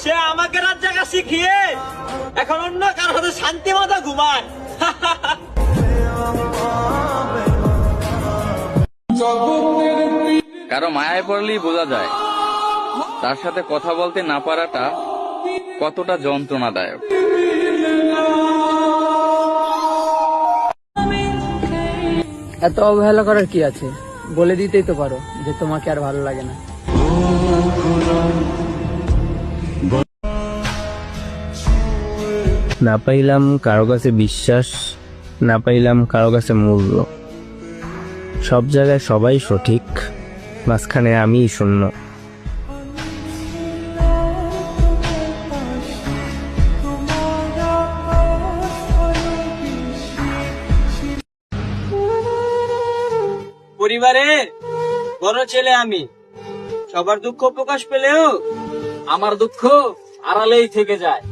সে আমাকে রাত জাগা শিখিয়ে এখন অন্য কারোর সাথে শান্তি মতো ঘুমায়। কারো মায়ায় পড়লেই বোঝা যায় তার সাথে কথা বলতে না পারাটা কতটা যন্ত্রণাদায়ক। এত অবহেলা করার কি আছে? বলে দিতেই তো পারো যে তোমাকে আর ভালো লাগে না। না পাইলাম কারো কাছে বিশ্বাস, না পাইলাম কারো কাছে মূল্য। সব জায়গায় সবাই সঠিক, মাঝখানে আমিই শূন্য। পরিবারের বড় ছেলে আমি, সবার দুঃখ প্রকাশ পেলেও আমার দুঃখ আড়ালেই থেকে যায়।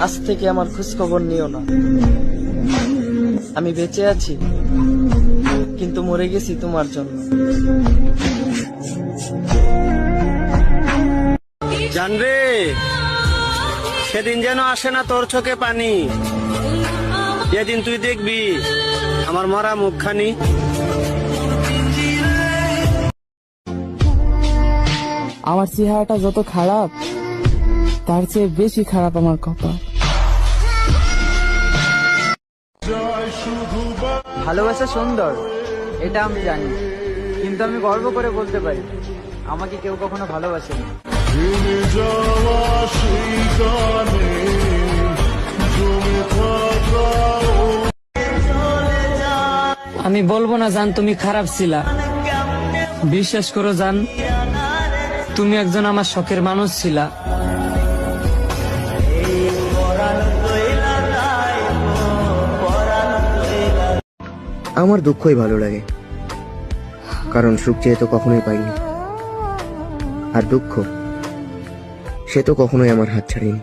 আজ থেকে আমার খোঁজ খবর নিও না। আমি বেঁচে আছি কিন্তু মরে গেছি তোমার জন্য। জানবে সেদিন যেন আসে না তোর চোখে পানি, যেদিন তুই দেখবি আমার মরা মুখখানি। আমার চেহারাটা যত খারাপ তার চেয়ে বেশি খারাপ আমার কপাল। ভালোবাসা সুন্দর এটা আমি জানি, কিন্তু আমি গর্ব করে বলতে পারি আমাকে কেউ কখনো ভালোবাসেনি। আমি বলবো না জান তুমি খারাপ ছিলা, বিশ্বাস করো জান তুমি একজন আমার শখের মানুষ ছিলা। আমার দুঃখই ভালো লাগে, কারণ সুখ যেহেতু কখনোই পাইনি, আর দুঃখ সে তো কখনোই আমার হাত ছাড়েনি।